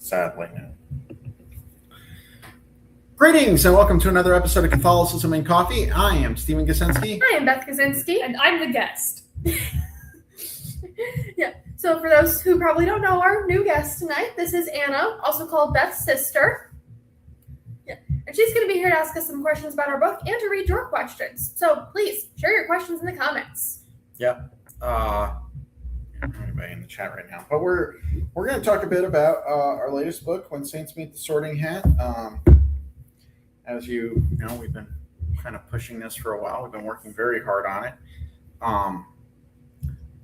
Sadly, no. Greetings and welcome to another episode of Catholicism and Coffee. I am Stephen Gasinski. I am Beth Kaczynski. And I'm the guest. Yeah. So for those who probably don't know our new guest tonight, this is Anna, also called Beth's sister. Yeah. And she's going to be here to ask us some questions about our book and to read your questions. So please share your questions in the comments. Yep. Anybody in the chat right now. But we're going to talk a bit about our latest book, When Saints Meet the Sorting Hat. As you know, we've been kind of pushing this for a while. We've been working very hard on it.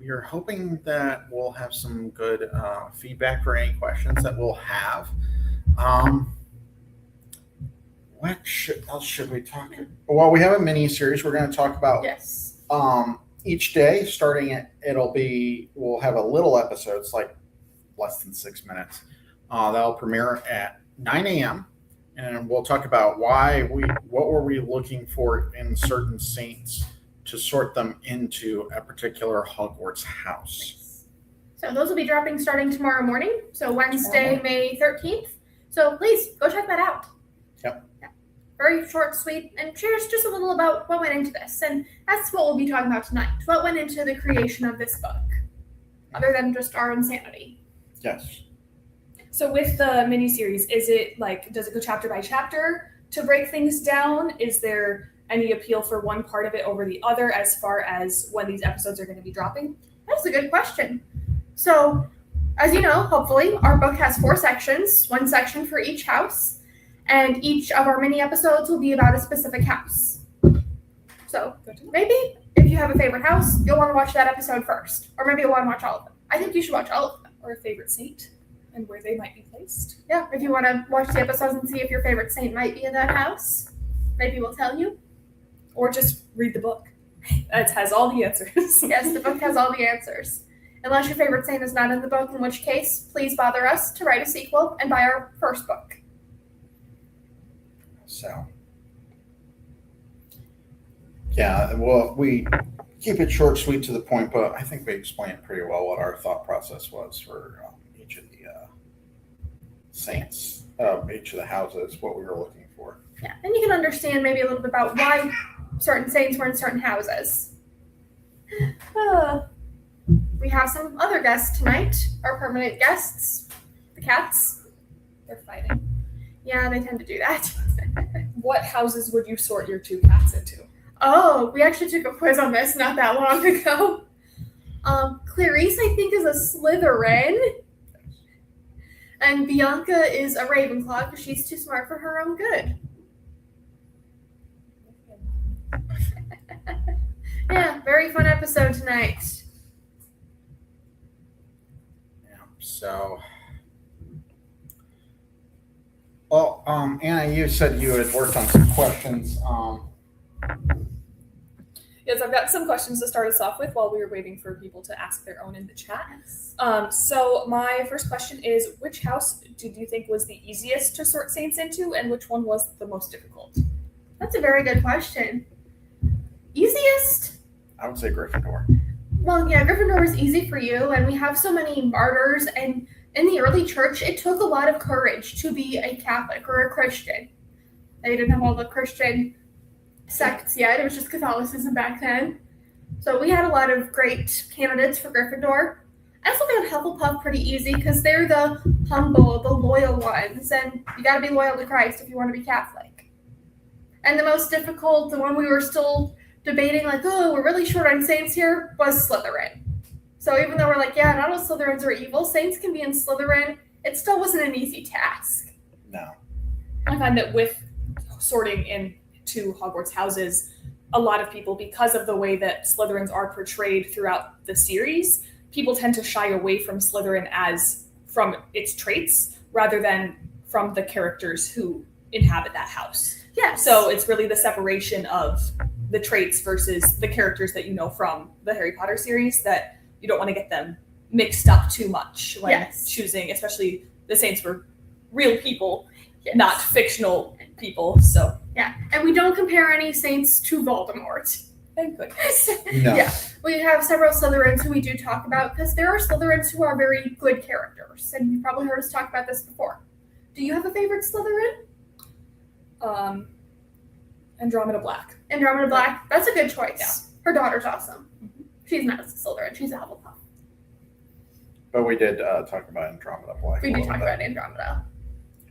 We are hoping that we'll have some good feedback for any questions that we'll have. What else should we talk about? Well, we have a mini series we're going to talk about. Yes. Each day, we'll have a little episode. It's like less than 6 minutes. That'll premiere at 9 a.m. And we'll talk about what were we looking for in certain saints to sort them into a particular Hogwarts house. So those will be dropping starting tomorrow morning. So Wednesday, May 13th. So please go check that out. Yep. Yeah. Very short, sweet, and shares just a little about what went into this. And that's what we'll be talking about tonight. What went into the creation of this book, other than just our insanity. Yes. So with the miniseries, does it go chapter by chapter to break things down? Is there any appeal for one part of it over the other as far as when these episodes are going to be dropping? That's a good question. So, as you know, hopefully, our book has 4 sections, 1 section for each house, and each of our mini episodes will be about a specific house. So, maybe if you have a favorite house, you'll want to watch that episode first, or maybe you'll want to watch all of them. I think you should watch all of them. Or a favorite saint and where they might be placed. Yeah, if you want to watch the episodes and see if your favorite saint might be in that house, maybe we'll tell you. Or just read the book. It has all the answers. Yes, the book has all the answers. Unless your favorite saint is not in the book, in which case, please bother us to write a sequel and buy our first book. So, yeah, well, we keep it short, sweet, to the point, but I think we explained pretty well what our thought process was for each of the saints, each of the houses, what we were looking for. Yeah, and you can understand maybe a little bit about why certain saints were in certain houses. We have some other guests tonight, our permanent guests, the cats. They're fighting. Yeah, they tend to do that. What houses would you sort your 2 cats into? Oh, we actually took a quiz on this not that long ago. Clarice, I think, is a Slytherin. And Bianca is a Ravenclaw because she's too smart for her own good. Yeah, very fun episode tonight. Yeah, so... Well, Anna, you said you had worked on some questions. Yes, I've got some questions to start us off with while we were waiting for people to ask their own in the chat. So my first question is, which house did you think was the easiest to sort saints into, and which one was the most difficult? That's a very good question. Easiest? I would say Gryffindor. Well, yeah, Gryffindor is easy for you, and we have so many martyrs, and in the early church, it took a lot of courage to be a Catholic or a Christian. They didn't have all the Christian sects yet. It was just Catholicism back then. So we had a lot of great candidates for Gryffindor. I also found Hufflepuff pretty easy because they're the humble, the loyal ones, and you got to be loyal to Christ if you want to be Catholic. And the most difficult, the one we were still debating, like, oh, we're really short on saints here, was Slytherin. So even though we're like, yeah, not all Slytherins are evil, saints can be in Slytherin, it still wasn't an easy task. No. I find that with sorting into Hogwarts houses, a lot of people, because of the way that Slytherins are portrayed throughout the series, people tend to shy away from Slytherin as from its traits rather than from the characters who inhabit that house. Yes. So it's really the separation of the traits versus the characters that you know from the Harry Potter series that you don't want to get them mixed up too much when choosing, especially the saints were real people, not fictional people. So yeah, and we don't compare any saints to Voldemort. Thank goodness. No. Yeah, we have several Slytherins who we do talk about because there are Slytherins who are very good characters, and you've probably heard us talk about this before. Do you have a favorite Slytherin? Andromeda Black. Andromeda Black. That's a good choice. Yeah. Her daughter's awesome. She's not a Slytherin. She's a Hufflepuff. But we did talk about Andromeda Black. We a do little talk bit about Andromeda.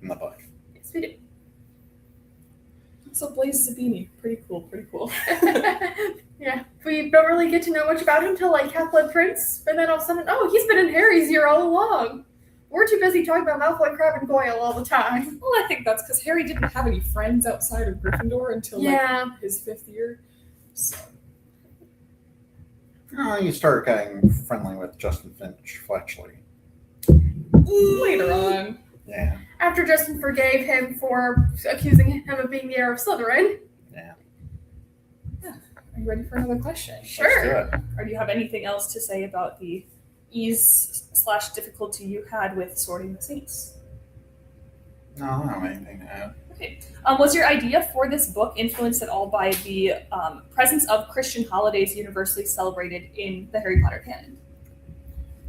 in the book. Yes, we do. So Blaze Zabini, pretty cool. Yeah, we don't really get to know much about him till like Half-Blood Prince, and then all of a sudden, oh, he's been in Harry's year all along. We're too busy talking about Malfoy, Crabbe, and Goyle all the time. Well, I think that's because Harry didn't have any friends outside of Gryffindor until like his 5th year. So. You start getting friendly with Justin Finch Fletchley. Later on. Yeah. After Justin forgave him for accusing him of being the heir of Slytherin. Yeah. Are you ready for another question? Sure. Let's do it. Or do you have anything else to say about the ease/difficulty you had with sorting the saints? No, I don't have anything to add. Okay. Was your idea for this book influenced at all by the presence of Christian holidays universally celebrated in the Harry Potter canon?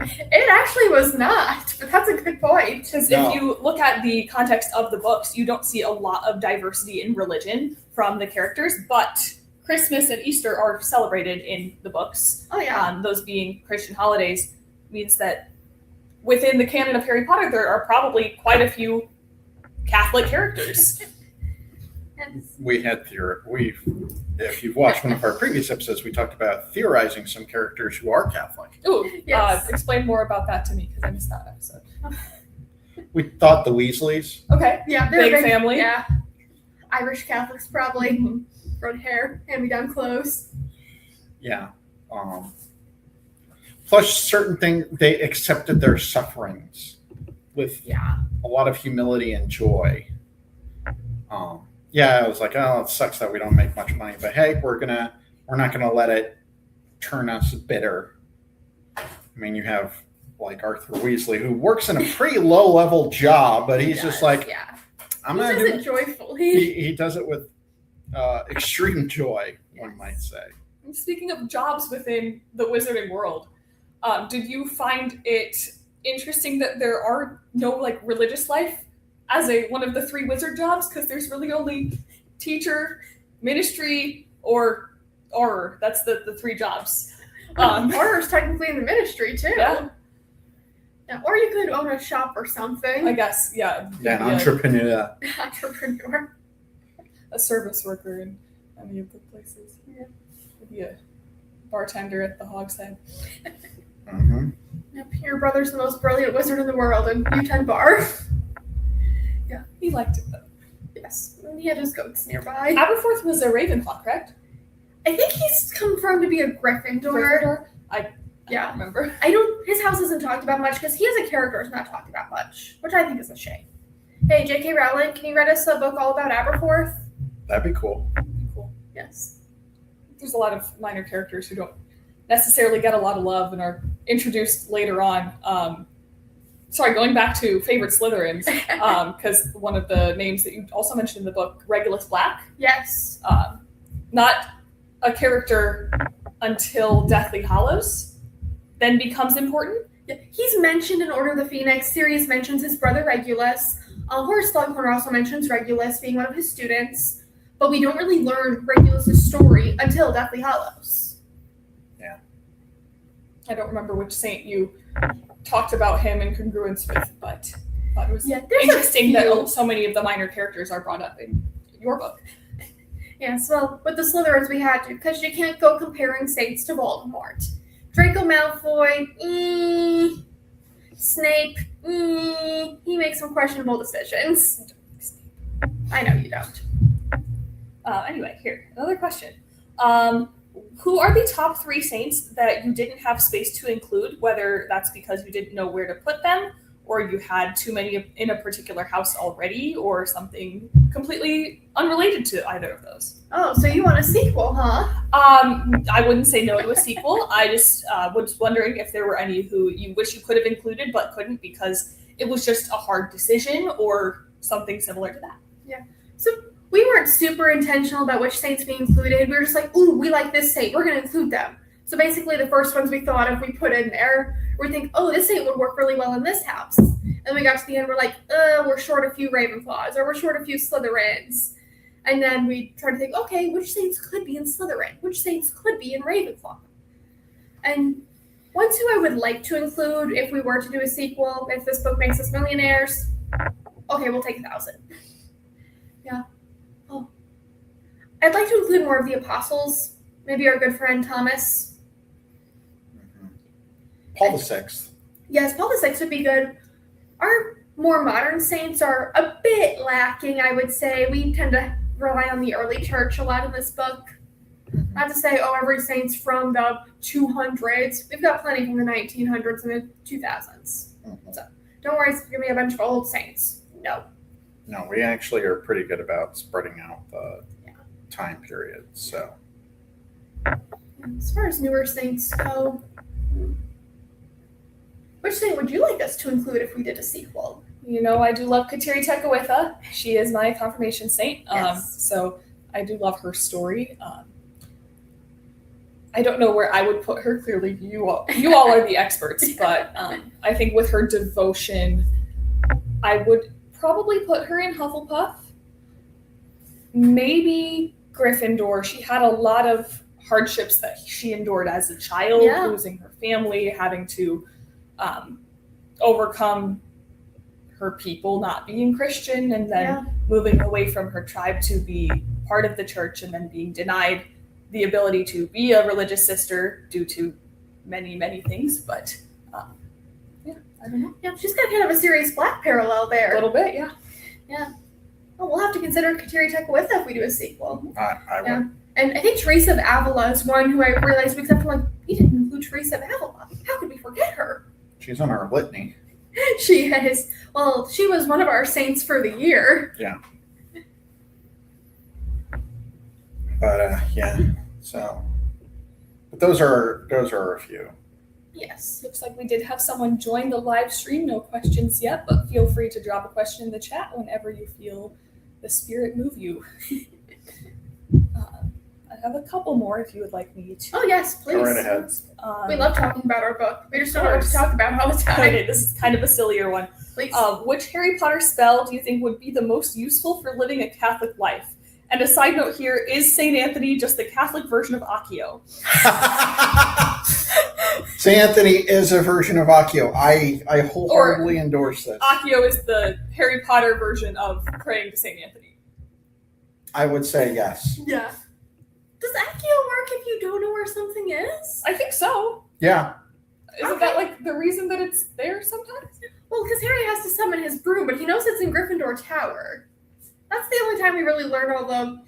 It actually was not, but that's a good point. Because No. if you look at the context of the books, you don't see a lot of diversity in religion from the characters, but Christmas and Easter are celebrated in the books. Oh yeah. Those being Christian holidays means that within the canon of Harry Potter, there are probably quite a few Catholic characters. We had if you've watched one of our previous episodes, we talked about theorizing some characters who are Catholic. Ooh, Yes. explain more about that to me because I missed that episode. We thought the Weasleys. Okay. Yeah, they're Big family. Yeah. Irish Catholics probably. Red hair, hand-me-down clothes. Yeah. Plus, certain things, they accepted their sufferings with Yeah. a lot of humility and joy. Yeah, I was like, oh, it sucks that we don't make much money, but hey, we're not gonna let it turn us bitter. I mean, you have like Arthur Weasley, who works in a pretty low-level job, but he's just like, yeah. I'm He not does doing. it joyfully. He does it with extreme joy, one might say. And speaking of jobs within the wizarding world, did you find it interesting that there are no like religious life as one of the 3 wizard jobs? Because there's really only teacher, ministry, or that's the 3 jobs. Horror's technically in the ministry too. Yeah. Yeah, or you could own a shop or something. I guess, yeah. Yeah, an entrepreneur. Entrepreneur. A service worker in any of the places. Yeah. Maybe a bartender at the Hogshead. Mm-hmm. Yep, your brother's the most brilliant wizard in the world, and you tend bar. He liked it though. Yes, and he had his goats nearby. Aberforth was a Ravenclaw, correct? I think he's confirmed to be a Gryffindor. I Yeah. don't remember. His house isn't talked about much because he as a character is not talked about much, which I think is a shame. Hey, J.K. Rowling, can you write us a book all about Aberforth? That'd be cool. Cool. Yes. There's a lot of minor characters who don't necessarily get a lot of love and are introduced later on. Going back to favorite Slytherins, because one of the names that you also mentioned in the book, Regulus Black, Yes. not a character until Deathly Hallows, then becomes important. Yeah, he's mentioned in Order of the Phoenix. Sirius mentions his brother Regulus. Horace Slughorn also mentions Regulus being one of his students, but we don't really learn Regulus' story until Deathly Hallows. Yeah. I don't remember which saint you talked about him in congruence with, but I thought it was Yeah, there's interesting a few. that so many of the minor characters are brought up in your book. Yes, well, with the Slytherins we had to, because you can't go comparing saints to Voldemort. Draco Malfoy, Snape, he makes some questionable decisions. I know you don't. Anyway, here, another question. Who are the top 3 saints that you didn't have space to include, whether that's because you didn't know where to put them, or you had too many in a particular house already, or something completely unrelated to either of those? Oh, so you want a sequel, huh? I wouldn't say no to a sequel. I just was wondering if there were any who you wish you could have included but couldn't because it was just a hard decision or something similar to that. we weren't super intentional about which saints we included. We were just like, ooh, we like this saint. We're going to include them. So basically the first ones we thought of, we put in there. We think, oh, this saint would work really well in this house. And we got to the end, we're like, we're short a few Ravenclaws, or we're short a few Slytherins. And then we try to think, okay, which saints could be in Slytherin? Which saints could be in Ravenclaw? And ones who I would like to include if we were to do a sequel, if this book makes us millionaires, okay, we'll take 1,000. Yeah. Oh. I'd like to include more of the apostles. Maybe our good friend Thomas. Paul VI. Yes, Paul VI would be good. Our more modern saints are a bit lacking, I would say. We tend to rely on the early church a lot in this book. Not to say, every saint's from the 200s. We've got plenty from the 1900s and the 2000s. So don't worry, it's going to be a bunch of old saints. No. No, we actually are pretty good about spreading out the time period. So, as far as newer saints go, which saint would you like us to include if we did a sequel? I do love Kateri Tekakwitha. She is my confirmation saint. Yes. So I do love her story. I don't know where I would put her. Clearly, you all are the experts. But I think with her devotion, I would probably put her in Hufflepuff. Maybe Gryffindor. She had a lot of hardships that she endured as a child, losing her family, having to overcome her people not being Christian, and then moving away from her tribe to be part of the church, and then being denied the ability to be a religious sister due to many, many things. But I don't know. Yeah, she's got kind of a Sirius Black parallel there. A little bit, yeah. Well, we'll have to consider Kateri Tekakwitha if we do a sequel. I would. And I think Teresa of Avila is one who I realized we we didn't include Teresa of Avila. How could we forget her? She's on our litany. She is. Well, she was one of our saints for the year. Yeah. But so. But those are a few. Yes. Looks like we did have someone join the live stream. No questions yet, but feel free to drop a question in the chat whenever you feel the spirit move you. I have a couple more if you would like me to. Oh, yes, please. Go right ahead. We love talking about our book. We just don't know what to talk about all the time. Okay, this is kind of a sillier one. Please. Which Harry Potter spell do you think would be the most useful for living a Catholic life? And a side note here, is St. Anthony just the Catholic version of Accio? St. Anthony is a version of Accio. I wholeheartedly endorse this. Accio is the Harry Potter version of praying to St. Anthony. I would say yes. Yeah. Does Accio work if you don't know where something is? I think so. Yeah. Isn't that like the reason that it's there sometimes? Well, because Harry has to summon his broom, but he knows it's in Gryffindor Tower. That's the only time we really learn all the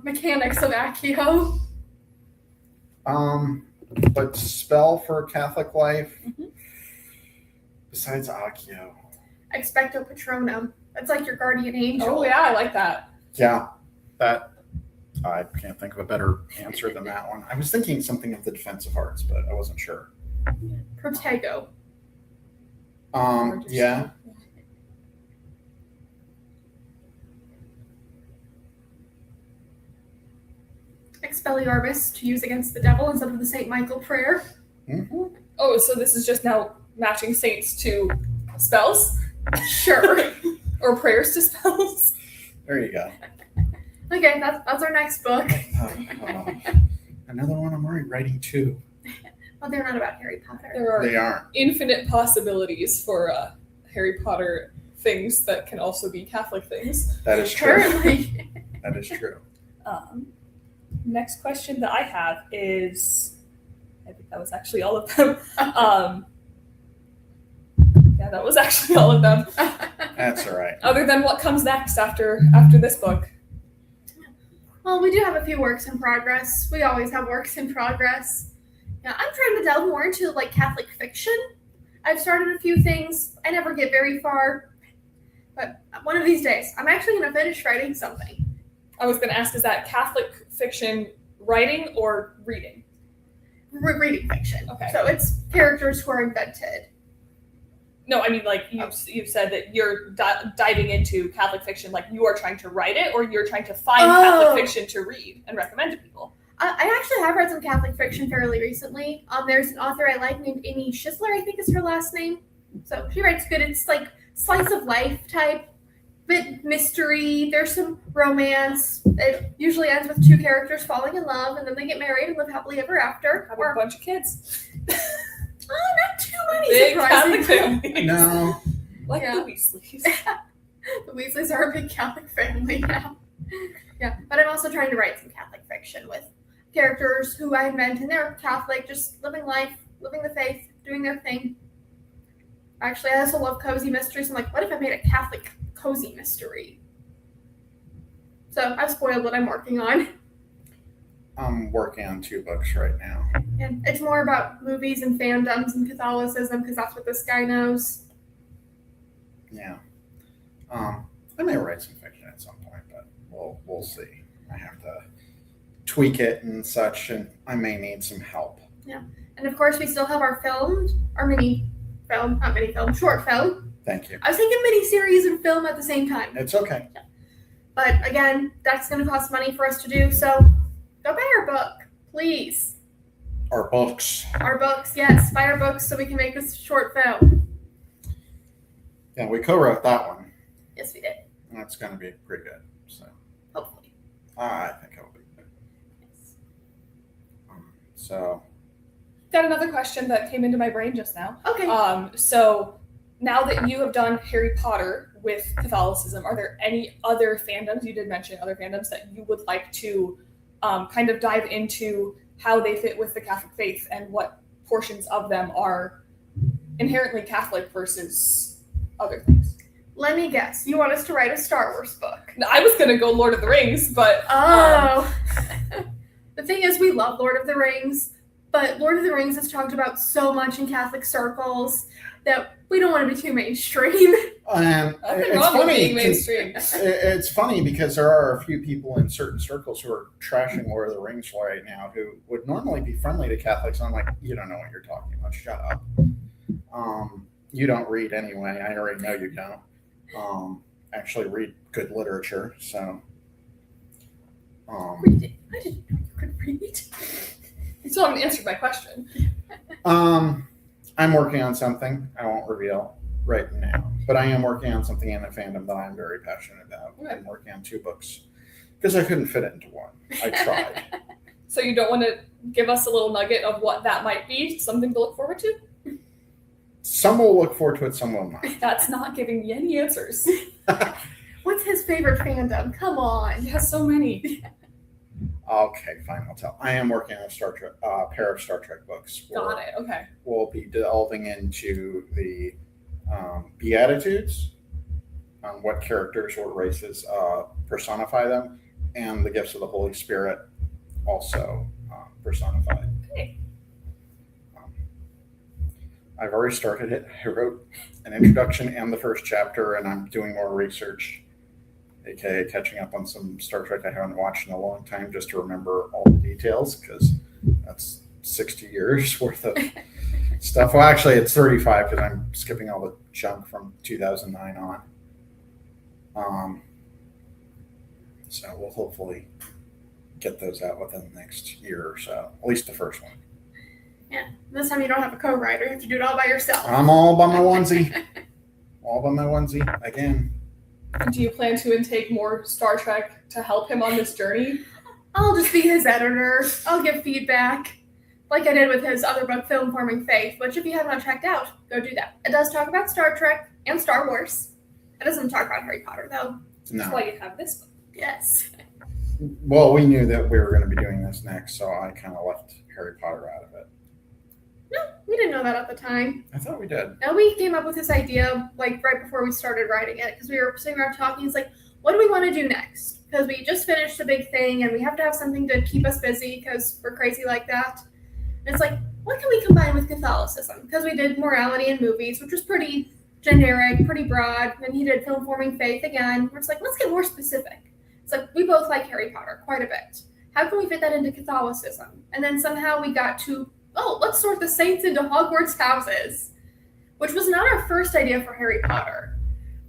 mechanics of Accio. But spell for Catholic life besides Accio. Expecto Patronum. That's like your guardian angel. Oh yeah, I like that. Yeah, that I can't think of a better answer than that one. I was thinking something of the defensive arts, but I wasn't sure. Protego. Yeah. Expelliarmus to use against the devil instead of the St. Michael prayer. Mm-hmm. Oh, so this is just now matching saints to spells? Sure. Or prayers to spells? There you go. Okay, that's our next book. Another one I'm already writing too. Well, they're not about Harry Potter. They aren't. Infinite possibilities for Harry Potter things that can also be Catholic things. That is true. Currently. That is true. Next question that I have is, I think that was actually all of them. Yeah, that was actually all of them. That's all right. Other than what comes next after this book. Well, we do have a few works in progress. We always have works in progress. Yeah, I'm trying to delve more into Catholic fiction. I've started a few things. I never get very far. But one of these days, I'm actually going to finish writing something. I was going to ask, is that Catholic fiction writing or reading? Reading fiction. Okay. So it's characters who are invented. No, I mean, like, you've said that you're diving into Catholic fiction, like you are trying to write it, or you're trying to find Catholic fiction to read and recommend to people. I actually have read some Catholic fiction fairly recently. There's an author I like named Amy Schisler, I think is her last name. So she writes good. It's like slice of life type, bit mystery. There's some romance. It usually ends with two characters falling in love, and then they get married and live happily ever after. Have a bunch of kids. Not too many, Big Catholic surprisingly. families. No. Like Yeah. the Weasleys. The Weasleys are a big Catholic family now. Yeah, but I'm also trying to write some Catholic fiction with characters who I met, and they're Catholic, just living life, living the faith, doing their thing. Actually, I also love cozy mysteries. I'm like, what if I made a Catholic cozy mystery? So I've spoiled what I'm working on. I'm working on 2 books right now. And it's more about movies and fandoms and Catholicism, because that's what this guy knows. Yeah. I may write some fiction at some point, but we'll see. I have to tweak it and such, and I may need some help. And of course, we still have our short film. Thank you. I was thinking mini-series and film at the same time. It's okay. But again, that's going to cost money for us to do, so go buy our book, please. Our books. Our books, yes. Buy our books so we can make this short film. Yeah, we co-wrote that one. Yes, we did. And that's going to be pretty good. So Hopefully. I think it'll be good. Yes. So Got another question that came into my brain just now. Okay. So now that you have done Harry Potter with Catholicism, are there any other fandoms, you did mention other fandoms, that you would like to kind of dive into how they fit with the Catholic faith and what portions of them are inherently Catholic versus other things? Let me guess. You want us to write a Star Wars book? I was going to go Lord of the Rings, but... The thing is, we love Lord of the Rings, but Lord of the Rings is talked about so much in Catholic circles that we don't want to be too mainstream. Nothing it's wrong with funny. being mainstream. It's funny because there are a few people in certain circles who are trashing Lord of the Rings right now who would normally be friendly to Catholics. I'm like, you don't know what you're talking about. Shut up. You don't read anyway. I already know you don't. Actually read good literature. So. I didn't know you could read. You still haven't answered my question. I'm working on something I won't reveal right now, but I am working on something in the fandom that I'm very passionate about. Okay. I'm working on 2 books because I couldn't fit it into one. I tried. So you don't want to give us a little nugget of what that might be? Something to look forward to? Some will look forward to it, some will not. That's not giving me any answers. What's his favorite fandom? Come on. He has so many. Okay, fine, I'll tell. I am working on a Star Trek, pair of Star Trek books. Got it. Okay. We'll be delving into the Beatitudes, what characters or races personify them, and the gifts of the Holy Spirit also personified. Okay. I've already started it. I wrote an introduction and the first chapter, and I'm doing more research, aka catching up on some Star Trek I haven't watched in a long time just to remember all the details, because that's 60 years worth of stuff. Well, actually, it's 35 because I'm skipping all the junk from 2009 on. So we'll hopefully get those out within the next year or so, at least the first one. Yeah. This time you don't have a co-writer. You have to do it all by yourself. I'm all by my onesie. All by my onesie. Again. Do you plan to intake more Star Trek to help him on this journey? I'll just be his editor. I'll give feedback, like I did with his other book, Film Forming Faith, which if you have not checked out, go do that. It does talk about Star Trek and Star Wars. It doesn't talk about Harry Potter, though. No. That's why you have this book. Yes. Well, we knew that we were going to be doing this next, so I kind of left Harry Potter out of it. No, we didn't know that at the time. I thought we did. No, we came up with this idea like right before we started writing it, because we were sitting around talking. It's like, what do we want to do next? Because we just finished a big thing, and we have to have something to keep us busy because we're crazy like that. And it's like, what can we combine with Catholicism? Because we did morality in movies, which was pretty generic, pretty broad. Then he did Film Forming Faith again. We're just like, let's get more specific. It's like, we both like Harry Potter quite a bit. How can we fit that into Catholicism? And then somehow we got to, let's sort the saints into Hogwarts houses. which was not our first idea for Harry Potter.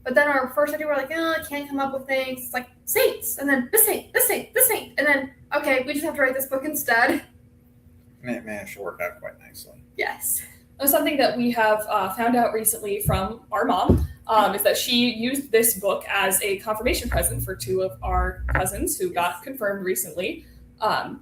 But then our first idea, we're like, oh, I can't come up with things. It's like saints, and then this saint, this saint, this saint, and then okay, we just have to write this book instead. And it managed to work out quite nicely. Yes. Something that we have found out recently from our mom is that she used this book as a confirmation present for 2 of our cousins who got confirmed recently. And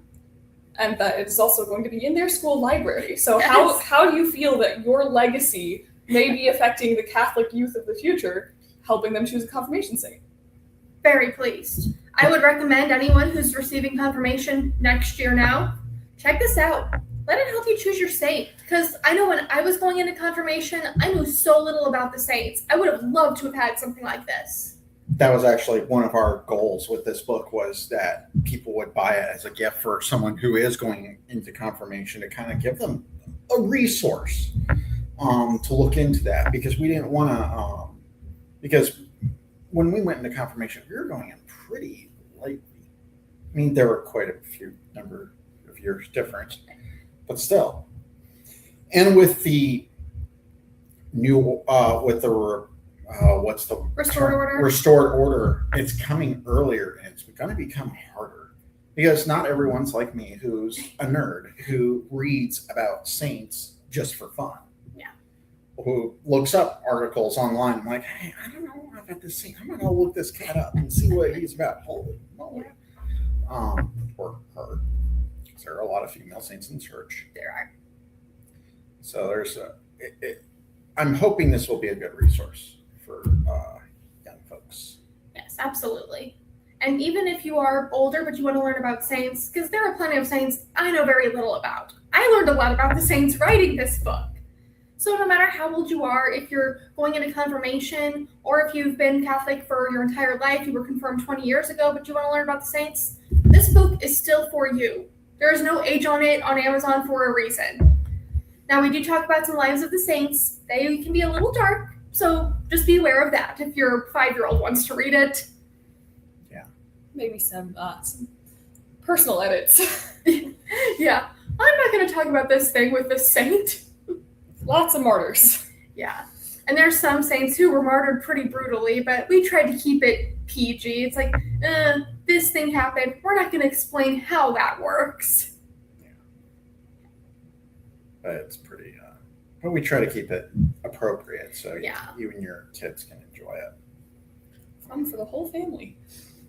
that it's also going to be in their school library. So Yes. how do you feel that your legacy may be affecting the Catholic youth of the future, helping them choose a confirmation saint? Very pleased. I would recommend anyone who's receiving confirmation next year now, check this out. Let it help you choose your saint. Because I know when I was going into confirmation, I knew so little about the saints. I would have loved to have had something like this. That was actually one of our goals with this book, was that people would buy it as a gift for someone who is going into confirmation, to kind of give them a resource to look into that, because we didn't want to because when we went into confirmation, we were going in pretty lightly. I mean, there were quite a few number of years difference, but still. And with the new with the what's the Restored order? Restored order, it's coming earlier, and it's going to become harder, because not everyone's like me, who's a nerd who reads about saints just for fun. Yeah. Who looks up articles online. I'm like, hey, I don't know about this saint. I'm going to look this cat up and see what he's about. Holy moly. Or her. There are a lot of female saints in the church. There are. So there's I'm hoping this will be a good resource for young folks. Yes, absolutely. And even if you are older but you want to learn about saints, because there are plenty of saints I know very little about. I learned a lot about the saints writing this book. So no matter how old you are, if you're going into confirmation, or if you've been Catholic for your entire life, you were confirmed 20 years ago, but you want to learn about the saints, this book is still for you. There is no age on it on Amazon for a reason. Now, we do talk about some lives of the saints. They can be a little dark, so just be aware of that if your 5-year-old wants to read it. Yeah. Maybe some personal edits. Yeah. I'm not going to talk about this thing with this saint. Lots of martyrs. Yeah. And there's some saints who were martyred pretty brutally, but we tried to keep it PG. It's like, this thing happened. We're not going to explain how that works. Yeah. But it's pretty, but we try to keep it appropriate so you and your kids can enjoy it. Fun for the whole family.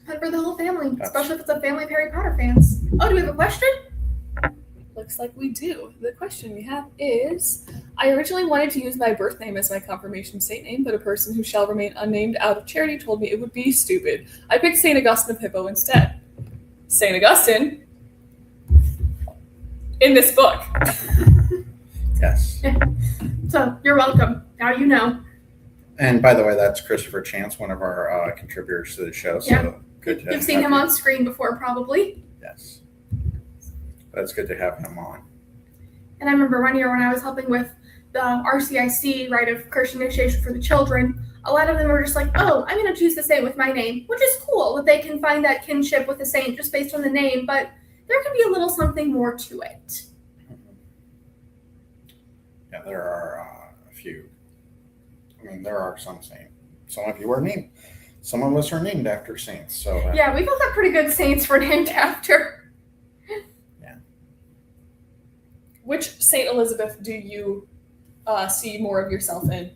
Fun for the whole family, especially if it's a family of Harry Potter fans. Oh, do we have a question? Looks like we do. The question we have is, I originally wanted to use my birth name as my confirmation saint name, but a person who shall remain unnamed out of charity told me it would be stupid. I picked St. Augustine of Hippo instead. St. Augustine in this book. Yes. So, you're welcome. Now you know. And by the way, that's Christopher Chance, one of our contributors to the show. So good to You've seen him on screen before, probably. Yes. That's good to have him on. And I remember one year when I was helping with the RCIC, Rite of Christian Initiation for the Children, a lot of them were just like, oh, I'm going to choose the saint with my name, which is cool that they can find that kinship with the saint just based on the name, but there can be a little something more to it. Yeah, there are a few. I mean, there are some saints. Some of you are named. Some of us are named after saints. So yeah, we've all got pretty good saints we're named after. Which St. Elizabeth do you see more of yourself in?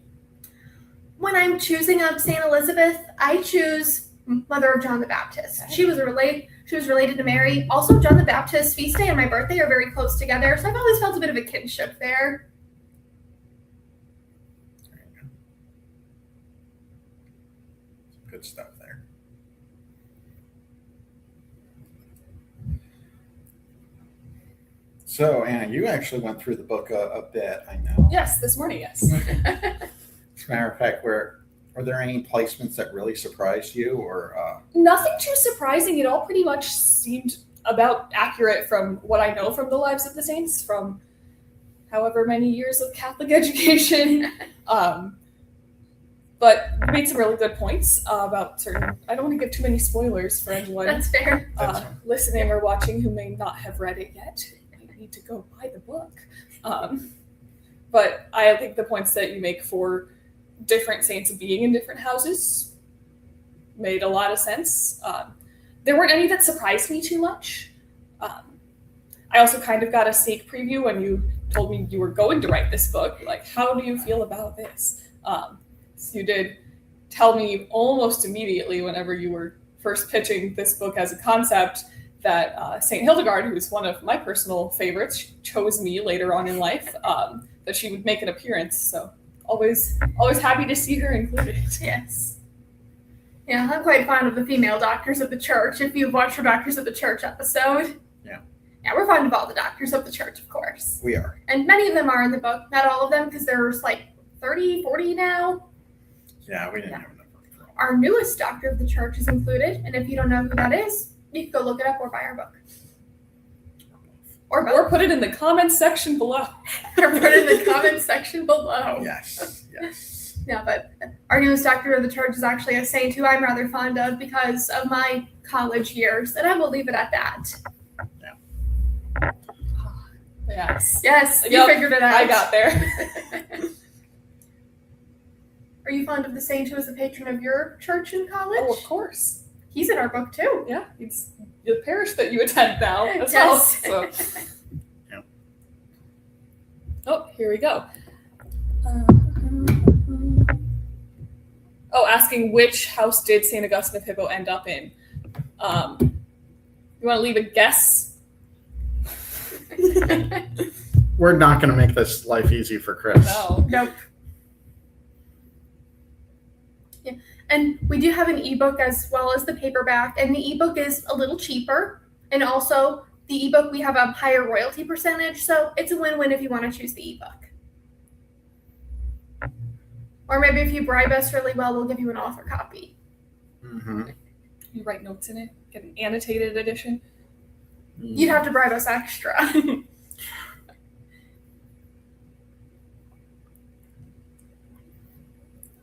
When I'm choosing up St. Elizabeth, I choose Mother of John the Baptist. She was related to Mary. Also, John the Baptist's feast day and my birthday are very close together, so I've always felt a bit of a kinship there. good stuff there. So, Anna, you actually went through the book a bit, I know. Yes, this morning, yes. As a matter of fact, were there any placements that really surprised you, or? Nothing too surprising. It all pretty much seemed about accurate from what I know from the lives of the saints, from however many years of Catholic education. But you made some really good points about certain. I don't want to give too many spoilers for anyone That's fair. listening or watching who may not have read it yet. You might need to go buy the book. But But I think the points that you make for different saints being in different houses made a lot of sense. There weren't any that surprised me too much. I also kind of got a sneak preview when you told me you were going to write this book. Like, how do you feel about this? So you did tell me almost immediately whenever you were first pitching this book as a concept that St. Hildegard, who's one of my personal favorites, chose me later on in life, that she would make an appearance. So always happy to see her included. Yes. Yeah, I'm quite fond of the female doctors of the church. If you've watched our Doctors of the Church episode. Yeah. Yeah, we're fond of all the doctors of the church, of course. We are. And many of them are in the book. Not all of them, because there's like 30, 40 now. Yeah, we didn't have enough. Our newest doctor of the church is included. And if you don't know who that is, you can go look it up or buy our book. Or put it in the comments section below. Or put it in the comments section below. Yes. Yeah, but our newest doctor of the church is actually a saint who I'm rather fond of because of my college years, and I will leave it at that. Yes. Yes, you Yep, figured it out. I got there. Are you fond of the saint who was the patron of your church in college? Oh, of course. He's in our book too. Yeah, it's the parish that you attend now as Yes. well. So. Yeah. Oh, here we go. Asking which house did St. Augustine of Hippo end up in? You want to leave a guess? We're not going to make this life easy for Chris. No. Nope. Yeah, and we do have an ebook as well as the paperback, and the ebook is a little cheaper, and also the ebook we have a higher royalty percentage, so it's a win-win if you want to choose the ebook. Or maybe if you bribe us really well, we'll give you an author copy. Mm-hmm. You write notes in it, get an annotated edition. You'd have to bribe us extra.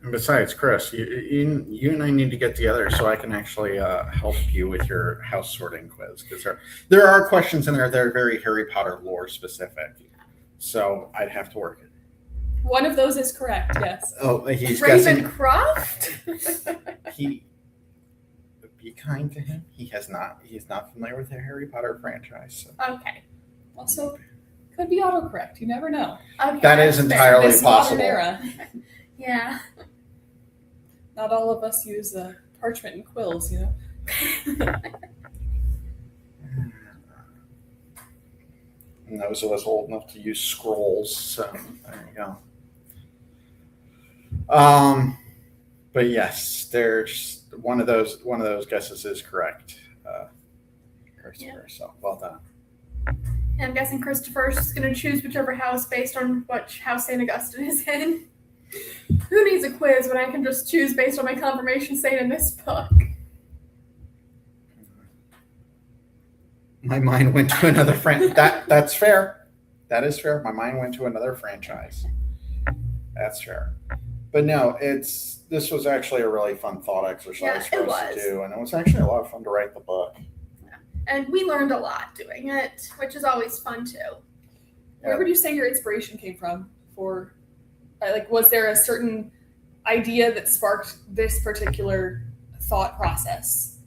And besides, Chris, you and I need to get together so I can actually help you with your house sorting quiz, because there are questions in there that are very Harry Potter lore specific. So I'd have to work it. One of those is correct, yes. Oh, he's guessing. Ravencroft? Be kind to him. He's not familiar with the Harry Potter franchise. So. Okay. Also, could be autocorrect. You never know. Okay. That is that's fair. entirely This possible. modern era, Yeah. not all of us use parchment and quills, you know. And those of us old enough to use scrolls, so there you go. But yes, there's one of those guesses is correct, Christopher. Yeah. So well done. And I'm guessing Christopher's just going to choose whichever house based on which house St. Augustine is in. Who needs a quiz when I can just choose based on my confirmation saint in this book? My mind went to another that's fair. That is fair. My mind went to another franchise. That's fair. But no, this was actually a really fun thought exercise for us to do, and it was actually a lot of fun to write the book. And we learned a lot doing it, which is always fun too. Where would you say your inspiration came from for, was there a certain idea that sparked this particular thought process?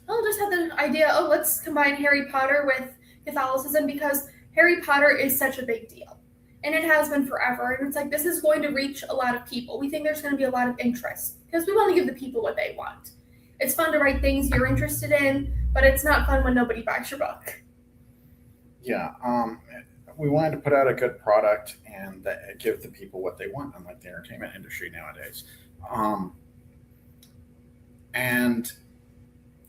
I'll just have the idea, let's combine Harry Potter with Catholicism because Harry Potter is such a big deal. And it has been forever. And it's like, this is going to reach a lot of people. We think there's going to be a lot of interest because we want to give the people what they want. It's fun to write things you're interested in, but it's not fun when nobody buys your book. Yeah. We wanted to put out a good product and give the people what they want, unlike the entertainment industry nowadays. And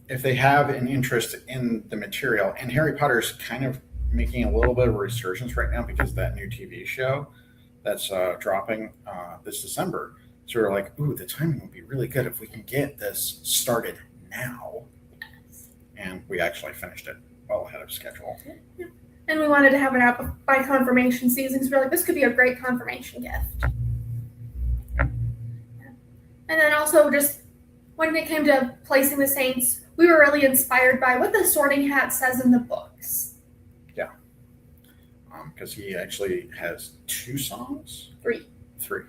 if they have an interest in the material, and Harry Potter's kind of making a little bit of a resurgence right now because of that new TV show that's dropping this December. So we're like, ooh, the timing would be really good if we can get this started now. And we actually finished it well ahead of schedule. And we wanted to have it out by confirmation season because we're like, this could be a great confirmation gift. And then also just when it came to placing the saints, we were really inspired by what the Sorting Hat says in the books. Yeah. because he actually has 2 songs. Three. Three.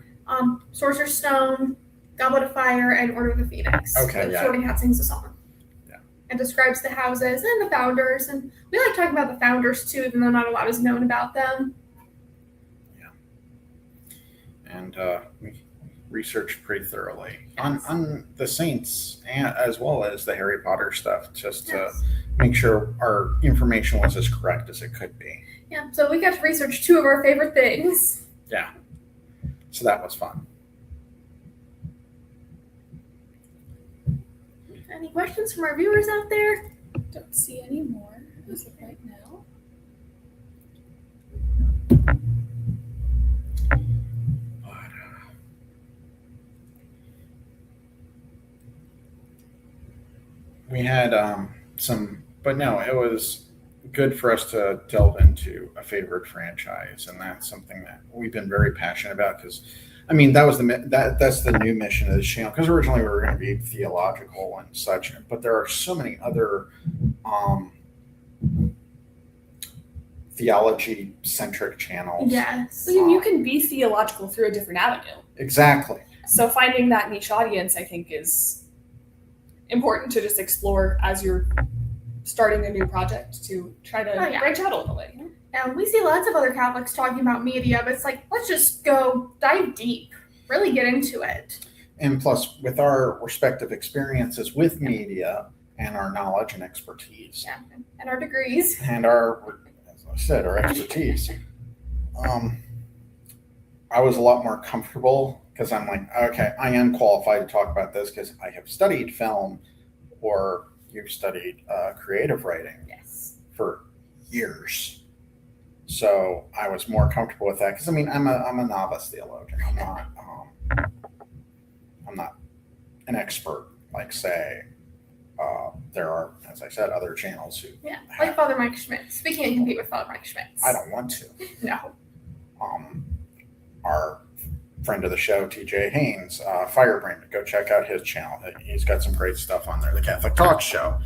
Sorcerer's Stone, Goblet of Fire, and Order of the Phoenix. Okay, The yeah. Sorting Hat sings a song. Yeah. And describes the houses and the founders. And we like talking about the founders too, even though not a lot is known about them. And we researched pretty thoroughly Yes. on the saints and as well as the Harry Potter stuff, just to Yes. make sure our information was as correct as it could be. Yeah, so we got to research 2 of our favorite things. So that was fun. Any questions from our viewers out there? Don't see any more as of right now. We had some, but no, it was good for us to delve into a favorite franchise, and that's something that we've been very passionate about. Because, I mean, that was that's the new mission of this channel. Because originally we were going to be theological and such, but there are so many other theology-centric channels. Yes. So you can be theological through a different avenue. Exactly. So finding that niche audience, I think, is important to just explore as you're starting a new project to try to branch out a little bit. And we see lots of other Catholics talking about media, but it's like, let's just go dive deep, really get into it. And plus, with our respective experiences with media and our knowledge and expertise, Yeah, and our degrees. and our, as I said, our expertise, I was a lot more comfortable because I'm like, okay, I am qualified to talk about this because I have studied film, or you've studied creative writing Yes. for years. So I was more comfortable with that because, I mean, I'm a novice theologian. I'm not an expert like, say, there are, as I said, other channels who Yeah, like Father Mike Schmitz. We can't compete with Father Mike Schmitz. I don't want to. No. Our friend of the show, TJ Haynes, Firebrand, go check out his channel. He's got some great stuff on there. The Catholic Talk Show.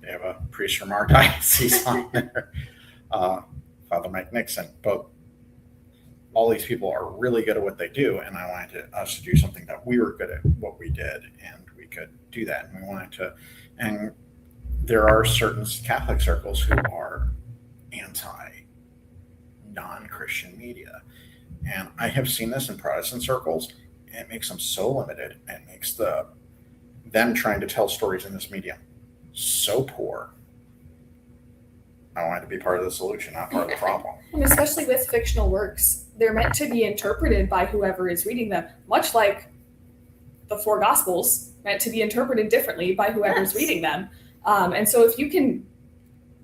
They have a priest from our diocese on there. Father Mike Nixon. Both. All these people are really good at what they do, and I wanted us to do something that we were good at what we did, and we could do that. And we wanted to, and there are certain Catholic circles who are non-Christian media. And I have seen this in Protestant circles, and it makes them so limited, and it makes them trying to tell stories in this medium so poor. I wanted to be part of the solution, not part of the problem. And especially with fictional works, they're meant to be interpreted by whoever is reading them, much like the 4 Gospels meant to be interpreted differently by whoever's reading them. And so if you can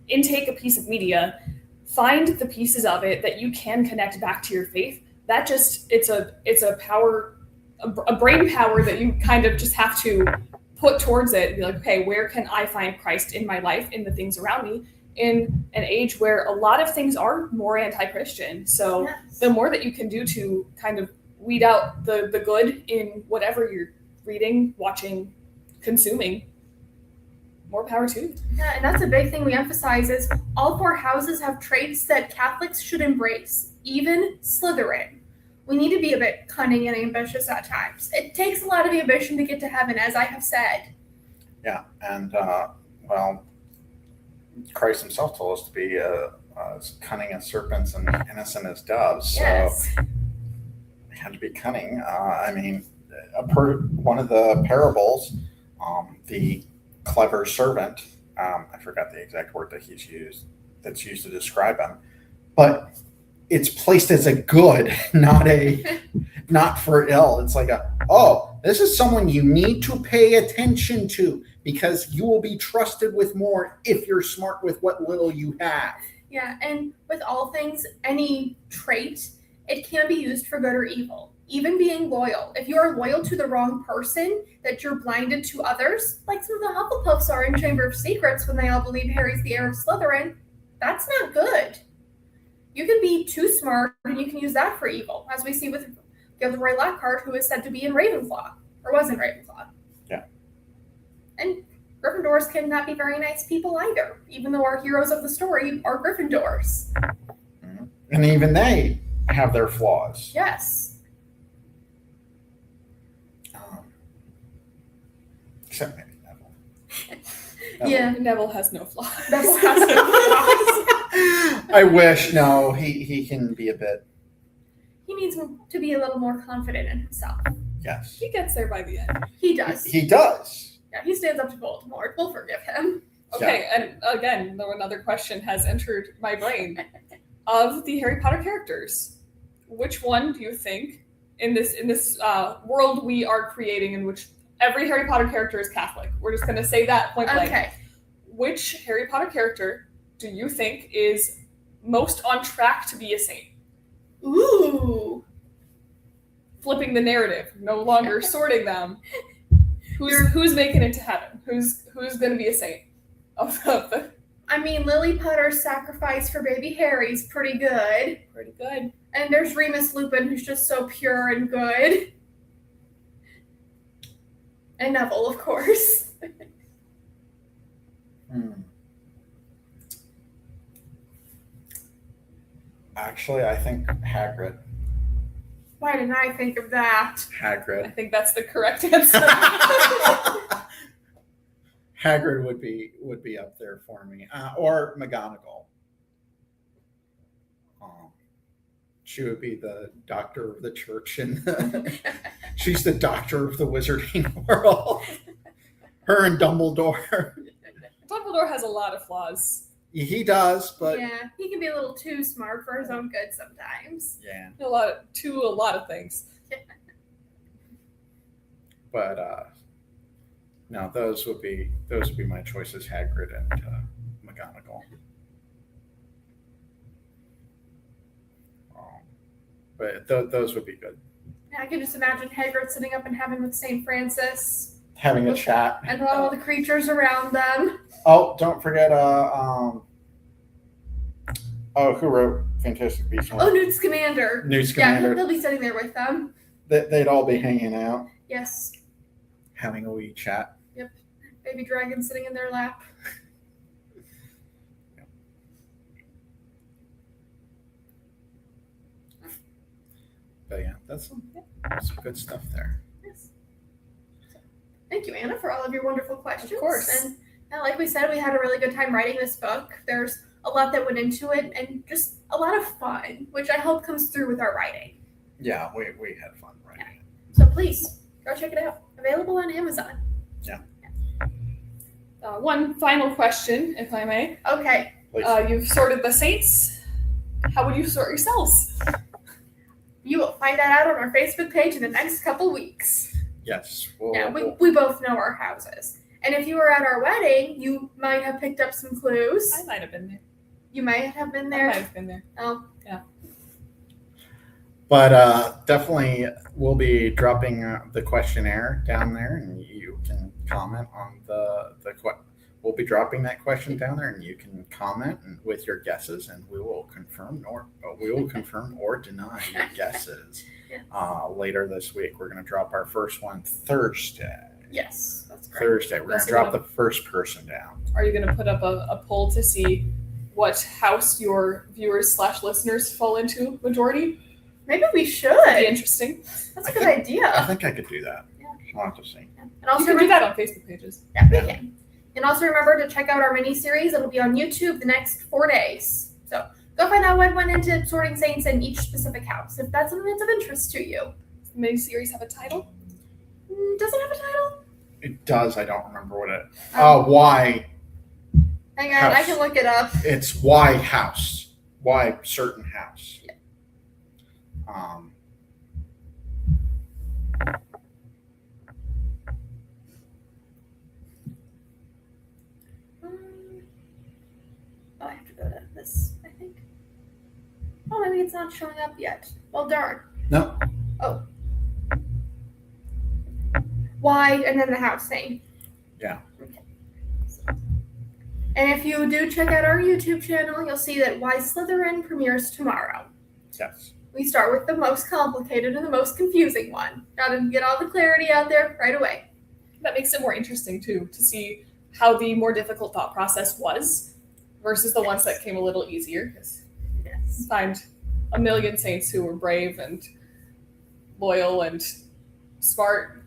intake a piece of media, find the pieces of it that you can connect back to your faith, that just, it's a power, a brain power that you kind of just have to put towards it and be like, okay, where can I find Christ in my life, in the things around me, in an age where a lot of things are more anti-Christian. So the more that you can do to kind of weed out the good in whatever you're reading, watching, consuming, more power to you. Yeah, and that's a big thing we emphasize is all 4 houses have traits that Catholics should embrace, even Slytherin. We need to be a bit cunning and ambitious at times. It takes a lot of ambition to get to heaven, as I have said. Yeah, and well, Christ himself told us to be as cunning as serpents and innocent as doves. Yes. So we had to be cunning. I mean, one of the parables, the clever servant, I forgot the exact word that that's used to describe him, but it's placed as a good, not for ill. It's like this is someone you need to pay attention to because you will be trusted with more if you're smart with what little you have. Yeah, and with all things, any trait, it can be used for good or evil. Even being loyal. If you are loyal to the wrong person, that you're blinded to others, like some of the Hufflepuffs are in Chamber of Secrets when they all believe Harry's the heir of Slytherin, that's not good. You can be too smart and you can use that for evil, as we see with Gilderoy Lockhart, who is said to be in Ravenclaw, or was in Ravenclaw. Yeah. And Gryffindors can not be very nice people either, even though our heroes of the story are Gryffindors. And even they have their flaws. Yes. Except maybe Neville. Yeah. Neville has no flaws. Neville has no flaws. I wish. No, he can be a bit. He needs to be a little more confident in himself. Yes. He gets there by the end. He does. He does. Yeah, he stands up to Voldemort. We'll forgive him. Okay, and again, though another question has entered my brain. Of the Harry Potter characters, which one do you think in this world we are creating, in which every Harry Potter character is Catholic? We're just going to say that point blank. Okay. Which Harry Potter character do you think is most on track to be a saint? Ooh. Flipping the narrative, no longer sorting them. Who's making it to heaven? Who's going to be a saint? I mean, Lily Potter's sacrifice for baby Harry's pretty good. Pretty good. And there's Remus Lupin, who's just so pure and good. And Neville, of course. Actually, I think Hagrid. Why didn't I think of that? I Hagrid. think that's the correct answer. Hagrid would be up there for me, or McGonagall. She would be the doctor of the church, and she's the doctor of the wizarding world. Her and Dumbledore. Dumbledore has a lot of flaws. He does, but Yeah, he can be a little too smart for his own good sometimes. yeah. A lot of things. But no, those would be my choices: Hagrid and McGonagall. But those would be good. Yeah, I can just imagine Hagrid sitting up in heaven with St. Francis Having a chat. and all the creatures around them. Oh, don't forget. Who wrote Fantastic Beasts? Oh, Newt Scamander. Newt Yeah, Scamander. he'll be sitting there with them. They'd all be hanging out, Yes. having a wee chat. Baby dragon sitting in their lap. But yeah, that's some good stuff there. Yes. Thank you, Anna, for all of your wonderful questions. Of course. And like we said, we had a really good time writing this book. There's a lot that went into it and just a lot of fun, which I hope comes through with our writing. Yeah, we had fun writing it. So please, go check it out. Available on Amazon. One final question, if I may. Okay. Please. You've sorted the saints. How would you sort yourselves? You will find that out on our Facebook page in the next couple weeks. Yes. We both know our houses. And if you were at our wedding, you might have picked up some clues. I might have been there. You might have been I there. might have been there. Oh, But definitely, we'll be dropping the questionnaire down there, and you can comment on we'll be dropping that question down there, and you can comment with your guesses, and we will confirm or deny your guesses. Yeah. Later this week. We're going to drop our first one Thursday. yes, that's great. Thursday, we're going That's to drop enough. the first person down. Are you going to put up a poll to see what house your viewers/listeners fall into majority? Maybe we Be should. interesting. That's a good idea. I think I could do that. Yeah. I'll have to see. And You also can do that on Facebook pages. Yeah, we can. And also remember to check out our mini-series. It'll be on YouTube the next 4 days. So go find out what went into sorting saints in each specific house, if that's something that's of interest to you. Does the mini-series have a title? Does it have a title? It does. I don't remember what it. Um, Why? Hang on, I house. can look it up. It's why house. Why certain house. Yeah. Oh, I have to go to this, I think. Oh, maybe it's not showing up yet. Well, darn. No. Why, and then the house name. Yeah. Okay. And if you do check out our YouTube channel, you'll see that Why Slytherin premieres tomorrow. Yes. We start with the most complicated and the most confusing one. Gotta get all the clarity out there right away. That makes it more interesting too, to see how the more difficult thought process was versus the ones that came a little easier. Because Yes. find a million saints who were brave and loyal and smart,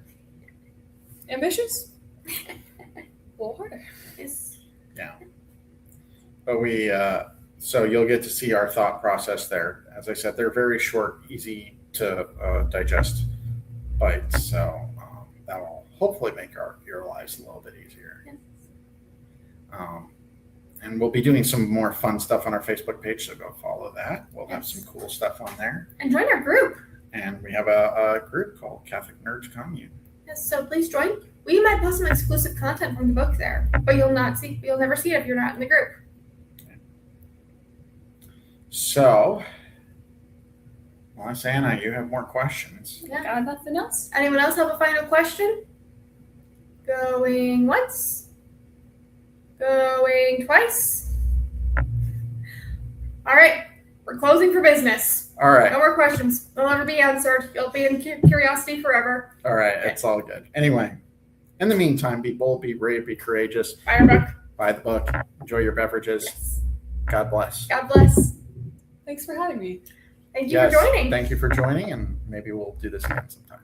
ambitious, a little harder. Yes. But so you'll get to see our thought process there. As I said, they're very short, easy to digest bites. So that'll hopefully make your lives a little bit easier. Yes. And we'll be doing some more fun stuff on our Facebook page, so go follow that. We'll have Yes. some cool stuff on there. And join our group. And we have a group called Catholic Nerds Commune. Yes, so please join. We might post some exclusive content from the book there, but you'll never see it if you're not in the group. So, unless Anna, you have more questions. Yeah. Got nothing else? Anyone else have a final question? Going once? Going twice? All right, we're closing for business. All right. No more questions. They'll never be answered. You'll be in curiosity forever. All right. It's all good. Anyway, in the meantime, be bold, be brave, be courageous. Buy our book. Buy the book. Enjoy your beverages. Yes. God bless. God bless. Thanks for having me. Thank you for joining. Thank you for joining, and maybe we'll do this again sometime.